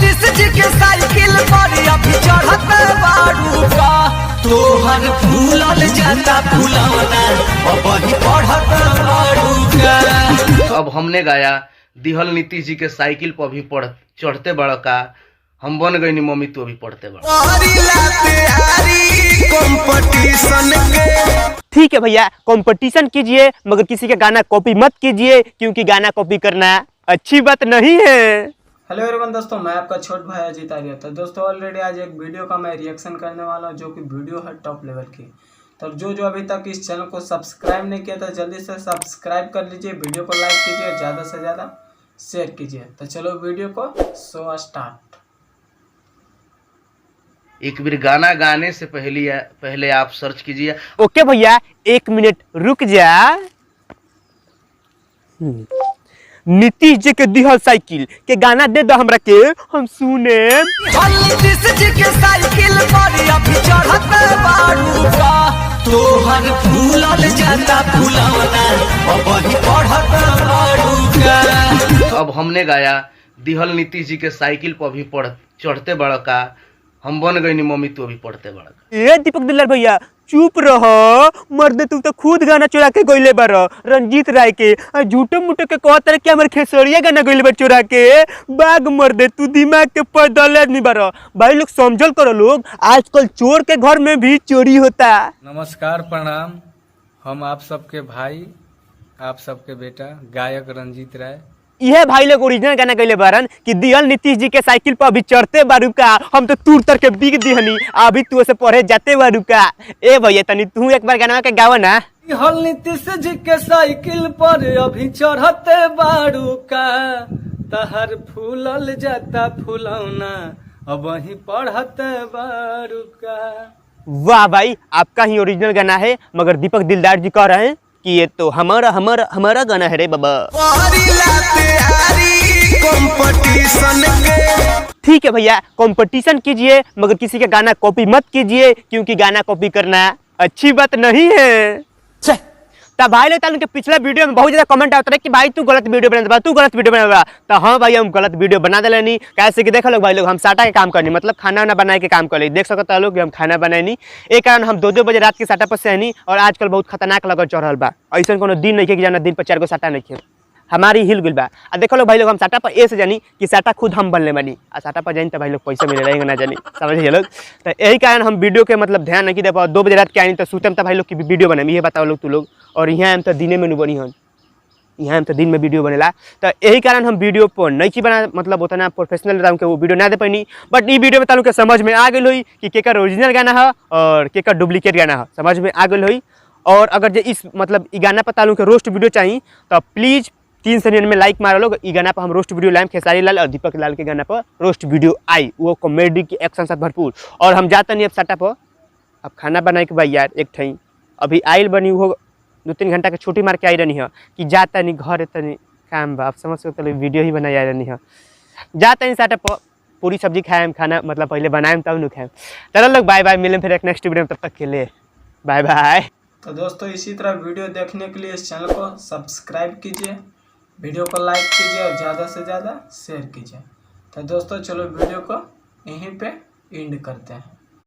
नीतीश जी के साइकिल पर अभी चढ़त बारू का तोहर फूलल जाता फूलवना वही पढ़त बारू का। अब हमने गाया दिहल नीतीश जी के साइकिल पर भी चढ़ते बड़ा का हम बन गई मम्मी तू भी पढ़ते बड़ा। ठीक है भैया, कंपटीशन कीजिए मगर किसी का गाना कॉपी मत कीजिए, क्योंकि गाना कॉपी करना अच्छी बात नहीं है। हेलो एवरीवन दोस्तों, मैं आपका छोट भाई अजीत आर्य। तो दोस्तों ऑलरेडी आज एक वीडियो का मैं रिएक्शन करने वाला हूं, जो कि वीडियो है टॉप लेवल की। तो जो अभी तक इस चैनल को सब्सक्राइब नहीं किया था जल्दी से सब्सक्राइब कर लीजिए, वीडियो को लाइक कीजिए, ज़्यादा से ज़्यादा शेयर कीजिए। तो चलो वीडियो को शो स्टार्ट। एक बार गाना गाने से पहले आप सर्च कीजिए। ओके भैया, 1 मिनट रुक जा। नीतीश जी के दिहल साइकिल के गाना दे दो हमरा के, हम सुने। नीतीश जी के साइकिल पर अभी चढ़त बारू का तोहर फूलल जाता फूलवना वही पढ़त बारू का। अब हमने गाया दिहल नीतीश जी के साइकिल पर भी चढ़ते बड़ा का हम बन गई मम्मी तू भी पढ़ते बड़ा। ए दीपक दिलदार भैया चुप रहो, मर्द तू तो खुद गाना चुरा के गइले बार रंजीत राय के, झूठे मूठे के कहत कि हमर खेसरिया गाना गइले बार चुरा के। बाग मर्दे तू दिमाग के पदले नहीं बार भाई, लोग समझल करो। लोग आजकल चोर के घर में भी चोरी होता। नमस्कार प्रणाम, हम आप सबके भाई, आप सबके बेटा गायक रंजीत राय। यह भाई लोग ओरिजिनल गाना गइले बारन कि दिहल नीतीश जी के साइकिल पर अभी चढ़ते बारू का, हम तो तूर तर के बिक दिहनी, अभी तू से पढ़े जाते बारू का। ए भैया तनी तू एक बार गाना के गावा ना। दिहल नीतीश जी के साइकिल पर अभी चढ़ते बारू का तहर फूलल जाता फूलौना अब वही पढ़ते बारू का। वाह भाई, आपका ही ओरिजिनल गाना है, मगर दीपक दिलदार जी कह रहे हैं कि ये तो हमारा गाना है रे बाबा। ठीक है भैया, कंपटीशन कीजिए मगर किसी का गाना कॉपी मत कीजिए, क्योंकि गाना कॉपी करना अच्छी बात नहीं है। तब भाई लोग के पिछले वीडियो में बहुत ज्यादा कमेंट आता है कि भाई तू गलत वीडियो बना, तू गलत वीडियो बना। तो हाँ भाई, हम गलत वीडियो बना दे नहीं, कैसे कि देखो लोग भाई लोग हम साटा के काम करनी, मतलब खाना वाना बनाए के काम कर ली। देख सकते हैं लोग कि हम खाना बनाए नहीं, एक कारण हम 2-2 बजे रात के साटा पर से नहीं। और आजकल बहुत खतरनाक लगन चढ़ रहा बा, ऐसा कोनो दिन नहीं है कि जाना दिन पर 4 गो साटा नहीं है, हमारी हिल गुल बा। आ देखो लोग भाई लोग हम साटा पर ऐसे जानी कि साटा खुद हम बनले बनी, आ साटा पर जानी तो भाई लोग पैसा मिले रहेंगे ना जानी, समझिए लोग। तो यही कारण हम वीडियो के मतलब ध्यान नहीं दे पाओ। 2 बजे रात के आनी तो सूतम तो भाई लोग की वीडियो बने, ये बताओ लोग तू लोग। और यहाँ हम तो दिने में नहीं बनी हन, यहाँ हम तो दिन में वीडियो बनेला। तो यही कारण हम वीडियो पर नहीं बना, मतलब उतना प्रोफेशनल रहूँ कि वो वीडियो ना दे पैनी। बट ये वीडियो में तालू के समझ में आ गई हुई कि केकर ओरिजिनल गाना है और केकर डुप्लीकेट गाना है, समझ में आ गई हुई। और अगर जो इस मतलब ई गाना पर तालू के रोस्ट वीडियो चाहिए तो प्लीज़ 3 सेकंड में लाइक मारो लोग। ई गाना पर हम रोस्ट वीडियो लाएम, खेसारी लाल और दीपक लाल के गाना पर रोस्ट वीडियो आई, वो कॉमेडी की एक्शन से भरपूर। और हम जाते नहीं अब साटा पर, अब खाना बनाए के भाई यार एक ठई अभी आइल बनी, वो 2-3 घंटा के छुट्टी मार के आई रहनी है कि जाता नहीं घर तनी काम बा, आप समझ सकते हो, वीडियो ही बनाई रहनी है। जाता नहीं साटा पर पूरी सब्जी खाएम, खाना मतलब पहले बनाएम तब नहीं खाएम। चलो लोग बाय बाय, मिलें फिर एक नेक्स्ट वीडियो में, तब तक के लिए बाय बाय। तो दोस्तों इसी तरह वीडियो देखने के लिए इस चैनल को सब्सक्राइब कीजिए, वीडियो को लाइक कीजिए और ज़्यादा से ज़्यादा शेयर कीजिए। तो दोस्तों चलो वीडियो को यहीं पे एंड करते हैं।